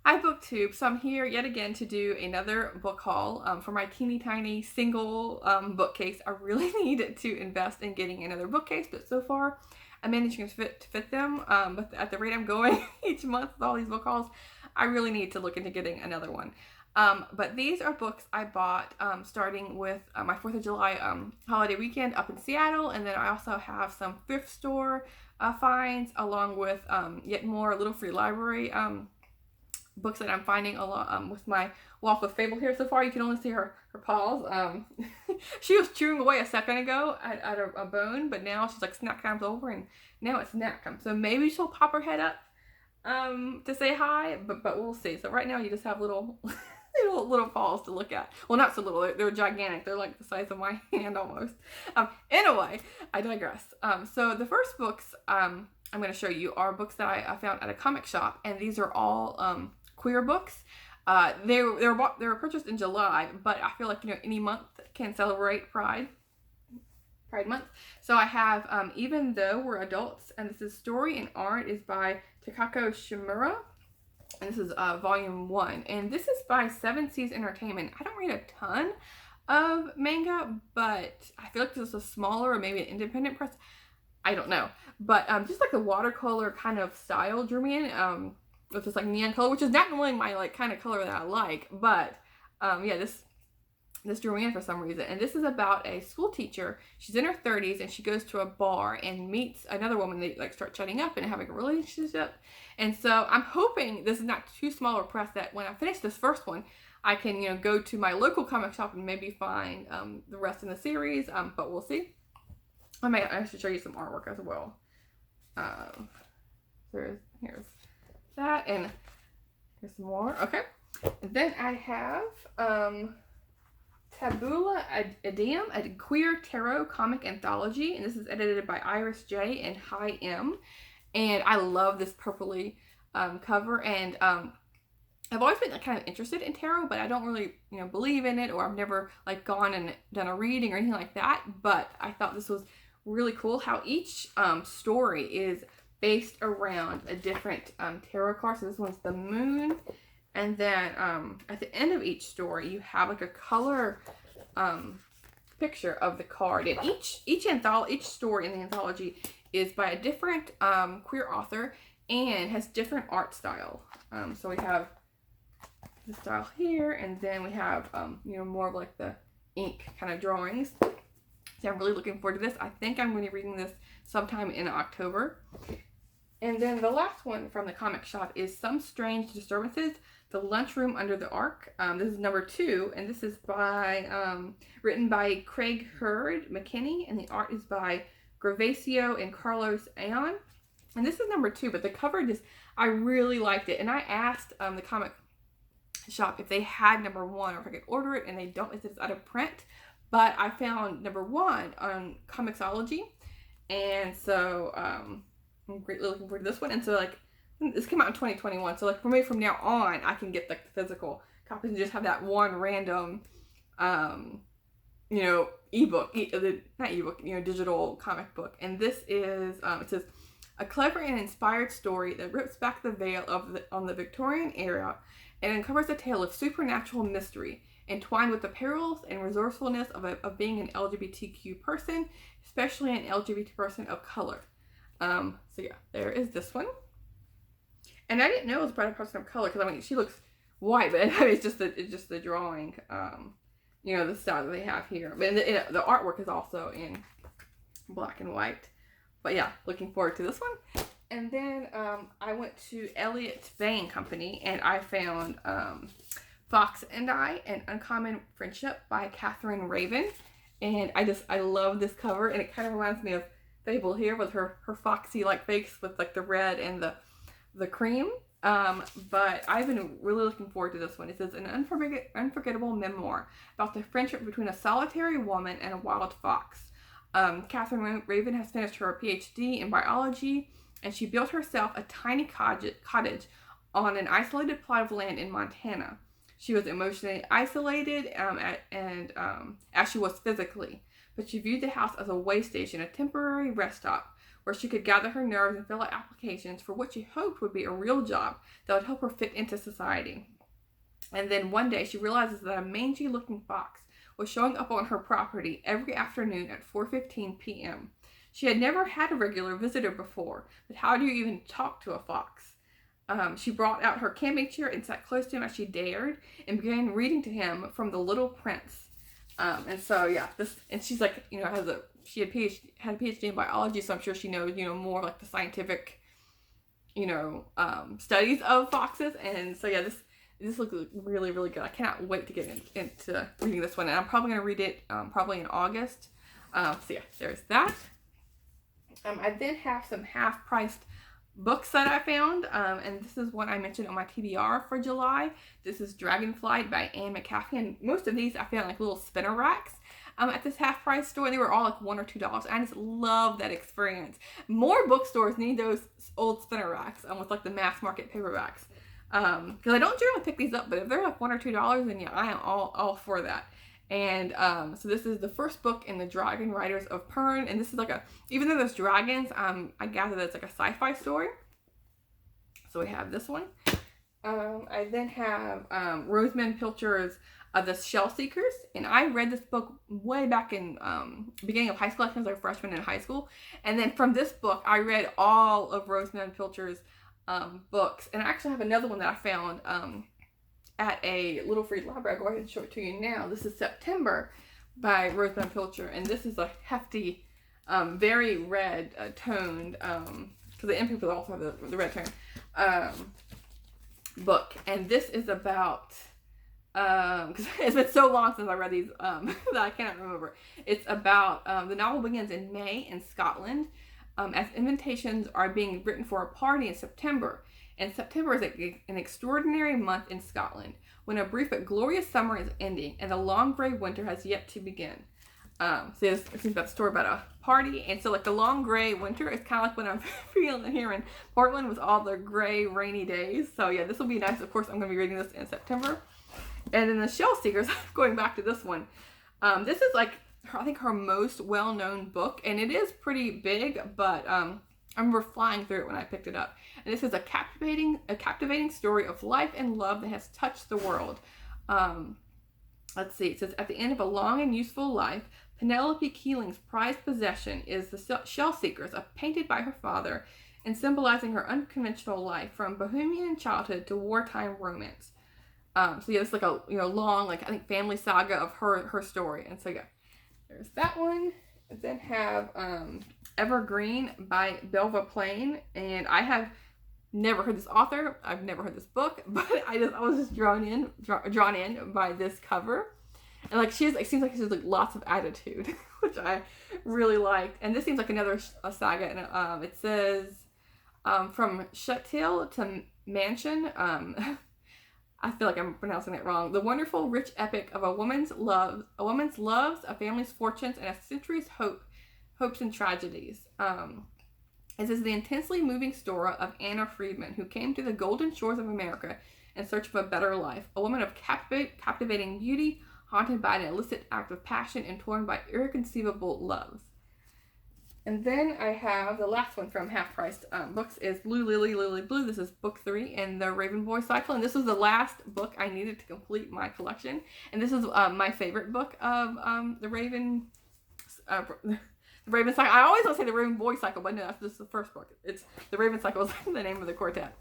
Hi BookTube, so I'm here yet again to do another book haul for my teeny tiny single bookcase. I really need to invest in getting another bookcase, but so far I'm managing to fit them. But at the rate I'm going each month with all these book hauls, I really need to look into getting another one. But these are books I bought starting with my 4th of July holiday weekend up in Seattle, and then I also have some thrift store finds along with yet more Little Free Library books that I'm finding a lot with my walk with Fable here so far. You can only see her paws. She was chewing away a second ago at a bone, but now she's like snack time's over, and now it's snack time. So maybe she'll pop her head up to say hi, but we'll see. So right now you just have little little paws to look at. Well, not so little. They're gigantic. They're like the size of my hand almost. Anyway, I digress. So the first books I'm going to show you are books that I found at a comic shop, and these are all queer books. They were purchased in July, but I feel like any month can celebrate Pride Month. So I have Even Though We're Adults, and this is story and art is by Takako Shimura, and this is volume 1, and this is by Seven Seas Entertainment. I don't read a ton of manga, but I feel like this is a smaller or maybe an independent press. I don't know, but just like the watercolor kind of style drew me in. With this like neon color, which is not normally my like kind of color that I like, but yeah, this drew me in for some reason. And this is about a school teacher. She's in her 30s and she goes to a bar and meets another woman. They like start chatting up and having a relationship. And so I'm hoping this is not too small a press, that when I finish this first one, I can go to my local comic shop and maybe find the rest in the series. But we'll see. I should show you some artwork as well. Here's that, and here's some more. Okay, and then I have Tabula Idiom, a queer tarot comic anthology, and this is edited by Iris J and Hi M, and I love this purpley cover. And I've always been kind of interested in tarot, but I don't really believe in it, or I've never like gone and done a reading or anything like that. But I thought this was really cool how each story is based around a different tarot card. So this one's the moon, and then at the end of each story you have like a color picture of the card. And each story in the anthology is by a different queer author and has different art style. So we have the style here, and then we have more of like the ink kind of drawings. So I'm really looking forward to this. I think I'm going to be reading this sometime in October. And then the last one from the comic shop is Some Strange Disturbances, The Lunchroom Under the Ark. This is number 2, and this is written by Craig Hurd McKinney, and the art is by Gervasio and Carlos Aon. And this is number 2, but the cover I really liked it. And I asked the comic shop if they had number 1 or if I could order it, and they don't. It's out of print. But I found number 1 on Comixology, and so I'm greatly looking forward to this one. And so like this came out in 2021, so like for me from now on I can get like the physical copies and just have that one random ebook, not ebook, digital comic book. And this is it says a clever and inspired story that rips back the veil on the Victorian era and uncovers a tale of supernatural mystery entwined with the perils and resourcefulness of being an LGBTQ person, especially an LGBT person of color. So yeah, there is this one. And I didn't know it was a person of color, because she looks white, but it's just the drawing, the style that they have here. But the artwork is also in black and white. But yeah, looking forward to this one. And then I went to Elliott Bay & Company, and I found Fox and I, An Uncommon Friendship by Catherine Raven. And I love this cover, and it kind of reminds me of Fable here with her foxy like face with like the red and the cream. But I've been really looking forward to this one. It says an unforgettable memoir about the friendship between a solitary woman and a wild fox. Catherine Raven has finished her PhD in biology, and she built herself a tiny cottage on an isolated plot of land in Montana. She was emotionally isolated as she was physically, but she viewed the house as a way station, a temporary rest stop where she could gather her nerves and fill out applications for what she hoped would be a real job that would help her fit into society. And then one day she realizes that a mangy-looking fox was showing up on her property every afternoon at 4:15 p.m. She had never had a regular visitor before, but how do you even talk to a fox? She brought out her camping chair and sat close to him as she dared and began reading to him from The Little Prince. And so, yeah, and she's like, she had a PhD in biology, so I'm sure she knows, more like the scientific, studies of foxes. And so, yeah, this looks really, really good. I cannot wait to get into reading this one. And I'm probably going to read it probably in August. So, yeah, there's that. I then have some half-priced books that I found, and this is one I mentioned on my TBR for July. This is Dragonflight by Anne McCaffrey, and most of these I found like little spinner racks at this half-price store. They were all like $1 or $2. I just love that experience. More bookstores need those old spinner racks with like the mass market paperbacks, because I don't generally pick these up, but if they're like $1 or $2, then yeah, I am all for that. And so this is the first book in the Dragon Riders of Pern, and this is like even though there's dragons, I gather that it's like a sci-fi story. So we have this one. I then have Rosamund Pilcher's The Shell Seekers, and I read this book way back in beginning of high school. I think I was like a freshman in high school, and then from this book I read all of Rosamund Pilcher's books, and I actually have another one that I found at a little free library. I'll go ahead and show it to you now. This is September by Rosamund Pilcher, and this is a hefty, very red toned, because the end people also have the red tone, book. And this is about, because it's been so long since I read these that I cannot remember. It's about, the novel begins in May in Scotland, as invitations are being written for a party in September. And September is an extraordinary month in Scotland, when a brief but glorious summer is ending and the long gray winter has yet to begin. So this is about the story about a party, and so like the long gray winter is kind of like what I'm feeling here in Portland with all the gray rainy days. So yeah, this will be nice. Of course, I'm going to be reading this in September. And then The Shell Seekers, going back to this one, this is like I think her most well-known book, and it is pretty big, but I remember flying through it when I picked it up. And this is a captivating story of life and love that has touched the world. Let's see. It says, at the end of a long and useful life, Penelope Keeling's prized possession is the Shell Seekers, painted by her father and symbolizing her unconventional life from bohemian childhood to wartime romance. So yeah, it's like a long, like I think family saga of her story. And so yeah, there's that one. I then have Evergreen by Belva Plain, and I have never heard this author. I've never heard this book, but I was just drawn in by this cover, and like it seems like she has like lots of attitude, which I really liked. And this seems like another saga, and it says from Shuthill to Mansion. I feel like I'm pronouncing it wrong. The wonderful, rich epic of a woman's loves, a family's fortunes, and a century's hopes and tragedies. This is the intensely moving story of Anna Friedman, who came to the golden shores of America in search of a better life. A woman of captivating beauty, haunted by an illicit act of passion and torn by irreconcilable loves. And then I have the last one from Half Priced Books is Blue Lily, Lily Blue. This is book 3 in the Raven Boy cycle. And this was the last book I needed to complete my collection. And this is my favorite book of the Raven cycle. I always want to say the Raven Boy cycle, but no, this is the first book. It's the Raven cycle is the name of the quartet.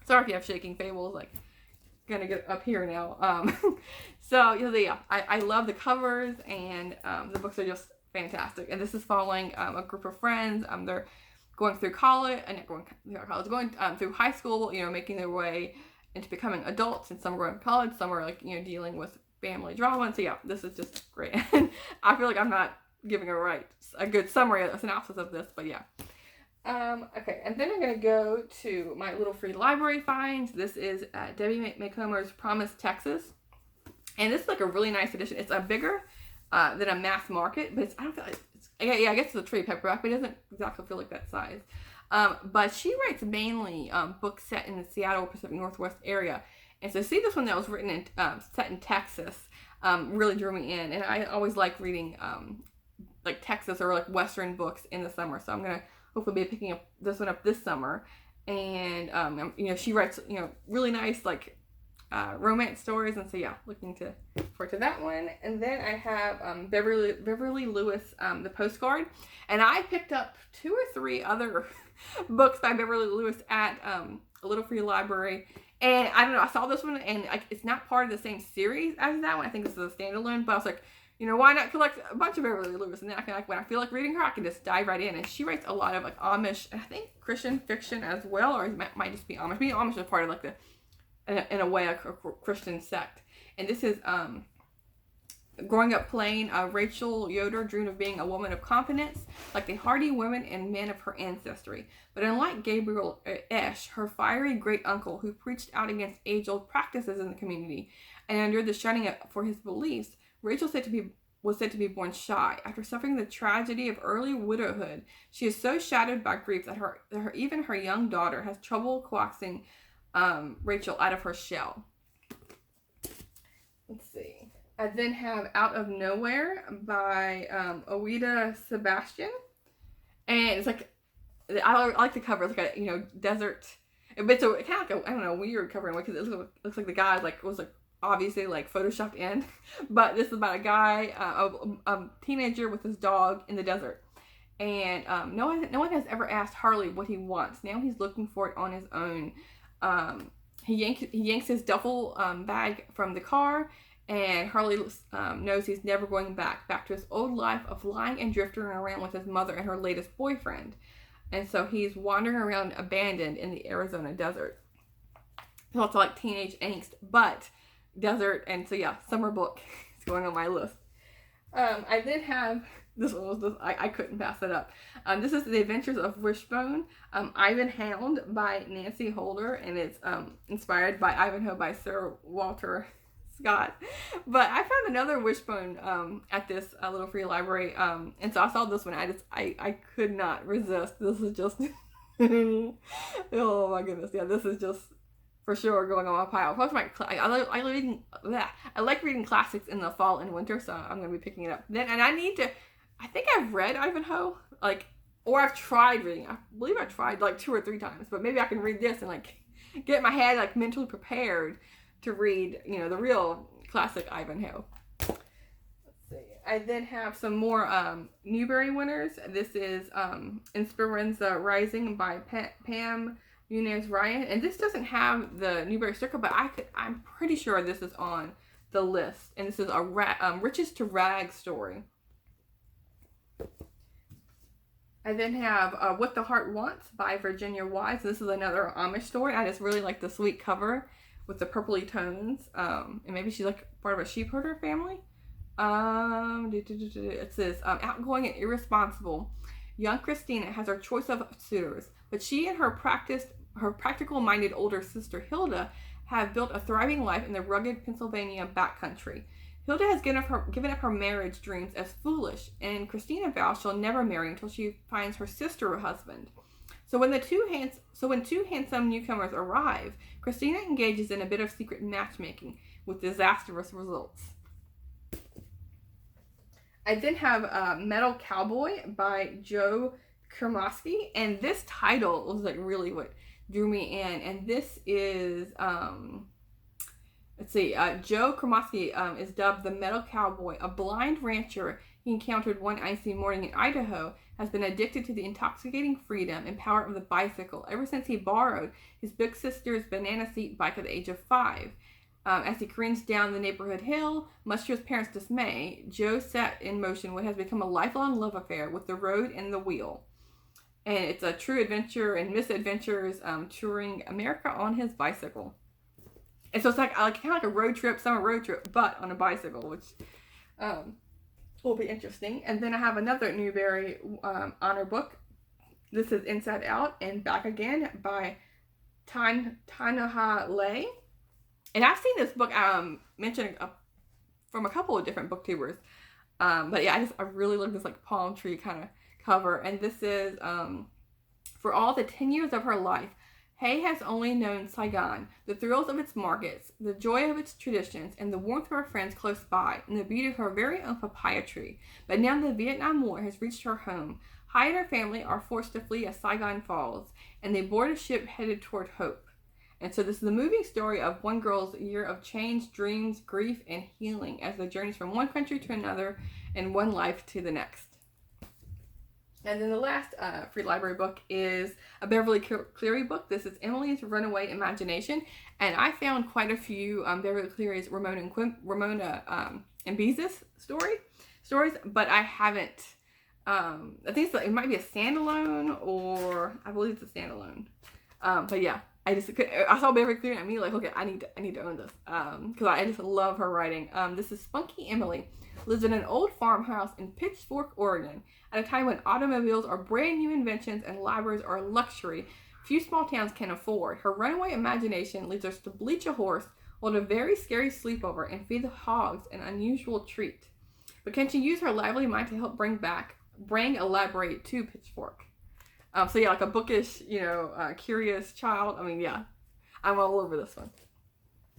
Sorry if you have shaking fables, like gonna get up here now. So yeah, I love the covers, and the books are just fantastic. And this is following a group of friends. They're going through college, going through high school, making their way into becoming adults, and some are going to college, some are like, dealing with family drama. And so yeah, this is just great. And I feel like I'm not giving a good summary, a synopsis of this, but yeah. Okay, and then I'm going to go to my little free library finds. This is Debbie Macomber's Promise, Texas. And this is like a really nice edition. It's a bigger than a mass market, but I don't feel like I guess it's a trade paperback, but it doesn't exactly feel like that size. But she writes mainly books set in the Seattle Pacific Northwest area. And so see, this one that was written in set in Texas really drew me in. And I always like reading like Texas or like Western books in the summer. So I'm gonna hopefully be picking up this one up this summer. And you know, she writes, you know, really nice like romance stories, and so yeah, looking forward to that one. And then I have Beverly Lewis, the postcard, and I picked up 2 or 3 other books by Beverly Lewis at a little free library. And I don't know, I saw this one, and like it's not part of the same series as that one. I think this is a standalone, but I was like, you know, why not collect a bunch of Beverly Lewis? And then I can, like, when I feel like reading her, I can just dive right in. And she writes a lot of like Amish, and I think Christian fiction as well, or it might just be Amish. Maybe Amish is part of like in a way, a Christian sect. And this is growing up plain. Rachel Yoder dreamed of being a woman of confidence, like the hardy women and men of her ancestry. But unlike Gabriel Esch, her fiery great uncle, who preached out against age-old practices in the community and endured the shunning for his beliefs, Rachel was said to be born shy. After suffering the tragedy of early widowhood, she is so shattered by grief that even her young daughter has trouble coaxing Rachel out of her shell. Let's see. I then have Out of Nowhere by Ouida Sebastian, and it's like, I like the cover. It's like a, you know, desert. It's a kind of like a, I don't know, weird cover in a way, because it looks like the guy like was like obviously like photoshopped in, but this is about a guy, a teenager with his dog in the desert, and no one has ever asked Harley what he wants. Now he's looking for it on his own. He yanks his duffel bag from the car, and Harley knows he's never going back to his old life of lying and drifting around with his mother and her latest boyfriend. And so he's wandering around abandoned in the Arizona desert. It's also like teenage angst, but desert, and so yeah, summer book is going on my list. I then have, this one was just, I couldn't pass it up. This is The Adventures of Wishbone, Ivanhoe by Nancy Holder, and it's inspired by Ivanhoe by Sir Walter Scott. But I found another Wishbone at this little free library, and so I saw this one. I could not resist. This is just oh my goodness, yeah, this is just for sure going on my pile. Plus I like reading classics in the fall and winter, so I'm going to be picking it up then. And I think I've read Ivanhoe, like, or I've tried reading. I believe I tried like 2 or 3 times, but maybe I can read this and like get my head like mentally prepared to read, you know, the real classic Ivanhoe. Let's see. I then have some more Newbery winners. This is Esperanza Rising by Pam Yunus Ryan, and this doesn't have the Newbery sticker, but I'm pretty sure this is on the list. And this is a Riches to Rags story. I then have What the Heart Wants by Virginia Wise. This is another Amish story. I just really like the sweet cover with the purpley tones. And maybe she's like part of a sheep herder family. It says, outgoing and irresponsible, young Christina has her choice of suitors, but she and her practical-minded older sister Hilda have built a thriving life in the rugged Pennsylvania backcountry. Hilda has given up her marriage dreams as foolish, and Christina vows she'll never marry until she finds her sister a husband. So when two handsome newcomers arrive, Christina engages in a bit of secret matchmaking with disastrous results. I then have Metal Cowboy by Joe Kermosky, and this title was like really what drew me in. And this is Joe Kermosky is dubbed the Metal Cowboy. A blind rancher he encountered one icy morning in Idaho has been addicted to the intoxicating freedom and power of the bicycle ever since he borrowed his big sister's banana seat bike at the age of 5. As he careens down the neighborhood hill, much to his parents' dismay, Joe set in motion what has become a lifelong love affair with the road and the wheel. And it's a true adventure and misadventures touring America on his bicycle. And so it's like kind of like a road trip, summer road trip, but on a bicycle, which will be interesting. And then I have another Newbery honor book. This is Inside Out and Back Again by Tanaha Lay. And I've seen this book mentioned from a couple of different booktubers. But yeah, I really love this like palm tree kind of cover. And this is for all the 10 years of her life, Hay has only known Saigon, the thrills of its markets, the joy of its traditions, and the warmth of her friends close by, and the beauty of her very own papaya tree. But now the Vietnam War has reached her home. Hai and her family are forced to flee as Saigon falls, and they board a ship headed toward hope. And so this is the moving story of one girl's year of change, dreams, grief, and healing as they journeys from one country to another and one life to the next. And then the last free library book is a Beverly Cleary book. This is Emily's Runaway Imagination. And I found quite a few Beverly Cleary's Ramona and Beezus stories, but I haven't. I think it might be a standalone, or I believe it's a standalone. But yeah, I saw Beverly Cleary and I'm like, okay, I need to own this because I just love her writing. This is Spunky Emily. Lives in an old farmhouse in Pitchfork, Oregon, at a time when automobiles are brand new inventions and libraries are a luxury few small towns can afford. Her runaway imagination leads her to bleach a horse, hold a very scary sleepover, and feed the hogs an unusual treat. But can she use her lively mind to help bring a library to Pitchfork? So yeah, like a bookish, curious child. I mean, yeah, I'm all over this one.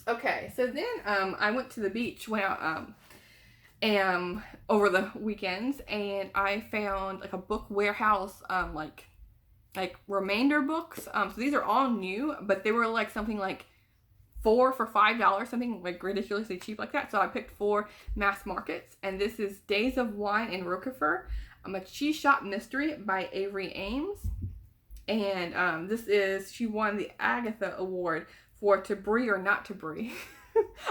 Okay, so then I went to the beach, went out over the weekends, and I found like a book warehouse, like remainder books. So these are all new, but they were like something like 4 for $5, something like ridiculously cheap like that. So I picked 4 mass markets, and this is Days of Wine in Roquefort, a cheese shop mystery by Avery Ames, and she won the Agatha Award for To Brie or Not to Brie.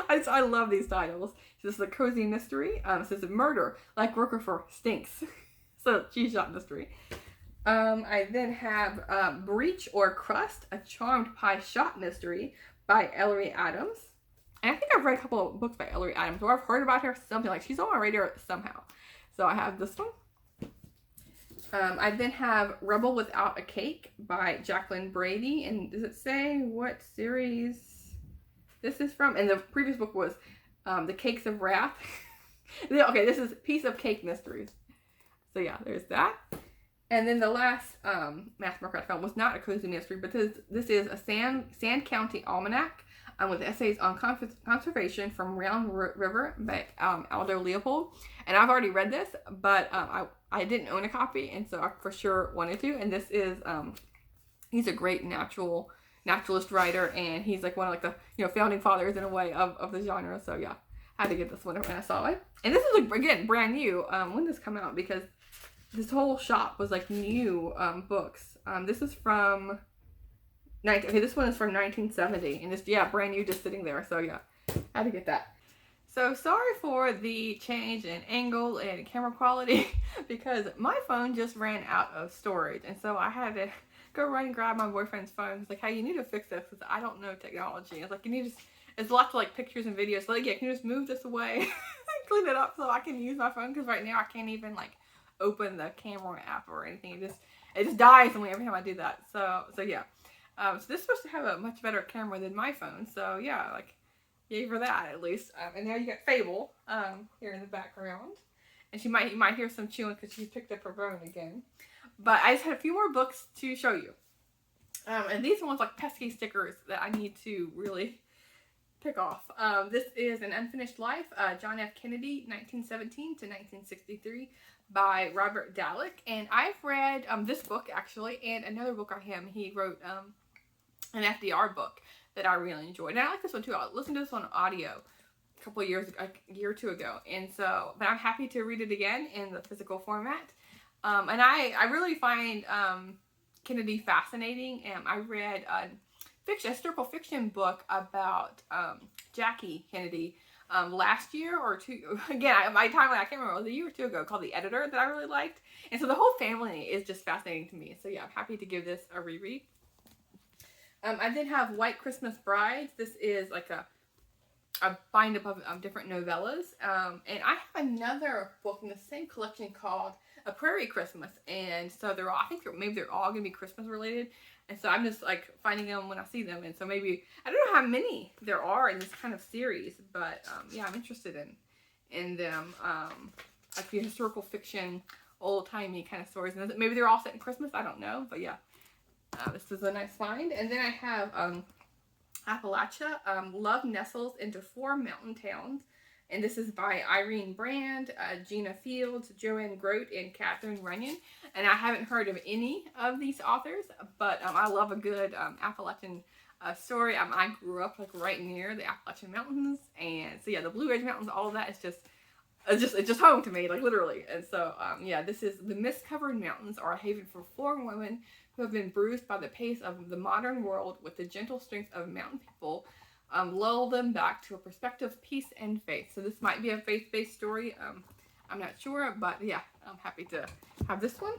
I love these titles. This is a cozy mystery. It says Murder Like Roquefort Stinks. So cheese shop mystery. I then have Breach or Crust, a charmed pie shop mystery by Ellery Adams. And I think I've read a couple of books by Ellery Adams, or I've heard about her, something like she's on my radar somehow. So I have this one. I then have Rebel Without a Cake by Jacqueline Brady. And does it say what series this is from? And the previous book was The Cakes of Wrath. Okay, this is Piece of Cake Mysteries. So yeah, there's that. And then the last mass market I found was not a cozy mystery, but this is a Sand County Almanac with essays on conservation from Round River by Aldo Leopold. And I've already read this, but I didn't own a copy, and so I for sure wanted to. And this is he's a great naturalist writer, and he's like one of like the founding fathers in a way of the genre. So yeah, I had to get this one when I saw it. And this is like, again, brand new. When did this come out? Because this whole shop was like new books. This is from this one is from 1970, and it's brand new, just sitting there. So yeah, I had to get that. So sorry for the change in angle and camera quality because my phone just ran out of storage, and so I had to go run and grab my boyfriend's phone. He's like, "Hey, you need to fix this because I don't know technology." It's like, it's lots of like pictures and videos. So like, yeah, can you just move this away and clean it up so I can use my phone? Because right now I can't even like open the camera app or anything. It just dies on me every time I do that. So yeah. So this is supposed to have a much better camera than my phone. So yeah, like, yay for that at least. And now you got Fable here in the background, and you might hear some chewing because she picked up her bone again. But I just had a few more books to show you, and these are ones like pesky stickers that I need to really pick off. This is An Unfinished Life, John F. Kennedy, 1917 to 1963, by Robert Dallek. And I've read this book actually, and another book by him. He wrote an FDR book that I really enjoyed, and I like this one too. I listened to this on audio a couple of years, a year or two ago, and so, but I'm happy to read it again in the physical format. And I really find Kennedy fascinating. I read a historical fiction book about Jackie Kennedy last year or two. Again, my timeline, I can't remember, it was a year or two ago, called The Editor, that I really liked. And so the whole family is just fascinating to me. So yeah, I'm happy to give this a reread. I then have White Christmas Brides. This is like a bind up of different novellas. And I have another book in the same collection called A Prairie Christmas. And so I think maybe they're all going to be Christmas related. And so I'm just like finding them when I see them. And so maybe, I don't know how many there are in this kind of series, but yeah, I'm interested in them. Like the historical fiction, old timey kind of stories. And maybe they're all set in Christmas. I don't know, but yeah. This was a nice find. And then I have Appalachia, Love Nestles into Four Mountain Towns. And this is by Irene Brand, Gina Fields, Joanne Grote, and Catherine Runyon. And I haven't heard of any of these authors, but I love a good Appalachian story. I grew up like right near the Appalachian Mountains, and so yeah, the Blue Ridge Mountains, all of that is it's just home to me, like literally. And so yeah, this is the mist-covered mountains are a haven for four women who have been bruised by the pace of the modern world. With the gentle strength of mountain people, lull them back to a perspective of peace and faith. So this might be a faith-based story. I'm not sure, but yeah, I'm happy to have this one.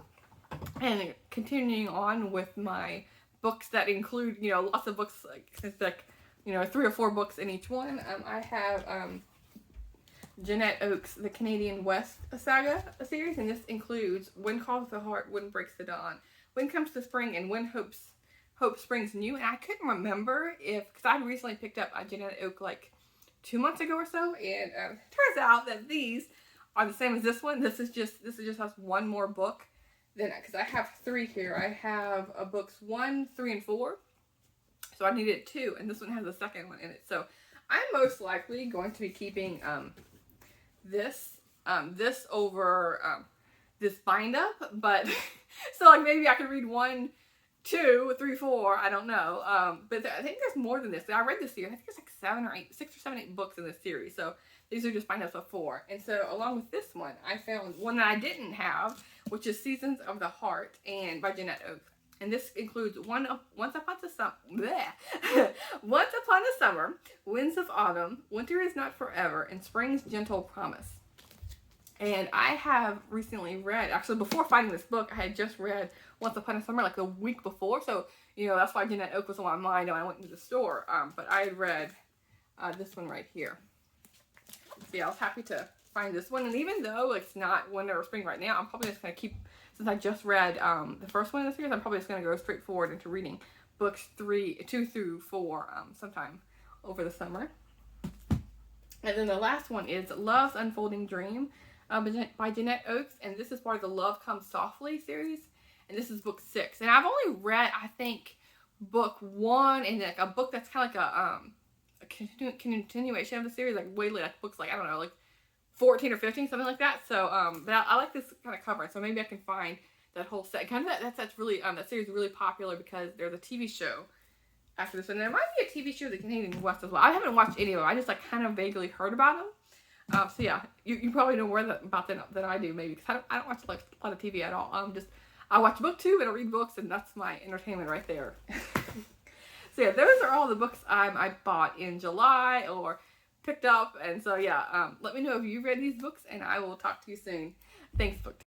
And continuing on with my books that include, you know, lots of books, like it's like, you know, 3 or 4 books in each one. I have Jeanette Oakes' The Canadian West Saga series, and this includes When Calls the Heart, When Breaks the Dawn, When Comes the Spring, and When Hope Springs New. And I couldn't remember because I recently picked up Jeanette Oakes like 2 months ago or so, and turns out that these are the same as this one. This is just has one more book than, because I have 3 here. I have books 1, 3, and 4. So I needed 2, and this one has the second one in it. So I'm most likely going to be keeping this over this bind up, but so like maybe I could read 1, 2, 3, 4. I don't know. But I think there's more than this. I read this series. I think there's like 6 or 7, 8 books in this series. So these are just bind ups of 4. And so along with this one, I found one that I didn't have, which is Seasons of the Heart, and by Jeanette Oakes. And this includes Once Upon a Summer, Winds of Autumn, Winter is Not Forever, and Spring's Gentle Promise. And I have recently read, actually before finding this book, I had just read Once Upon a Summer like the week before. So, you know, that's why Jeanette Oakes was on my mind when I went into the store. But I had read this one right here. So yeah, I was happy to find this one. And even though it's not winter or spring right now, I'm probably just going to keep, since I just read the first one in the series, I'm probably just going to go straight forward into reading books 2 through 4 sometime over the summer. And then the last one is Love's Unfolding Dream by Jeanette Oakes. And this is part of the Love Comes Softly series. And this is book 6. And I've only read, I think, book 1 and like a book that's kind of like a continuation of the series, like way like books like, I don't know, like 14 or 15, something like that. So but I like this kind of cover, so maybe I can find that whole set. Kind of that's really that series is really popular because there's a TV show after this one. There might be a TV show, The Canadian West, as well. I haven't watched any of them. I just like kind of vaguely heard about them. So yeah, you probably know more about them than I do, maybe, because I don't watch like a lot of TV at all. I watch BookTube and I read books, and that's my entertainment right there. So yeah, those are all the books I bought in July or picked up. And so yeah, let me know if you read these books, and I will talk to you soon. Thanks, BookTube.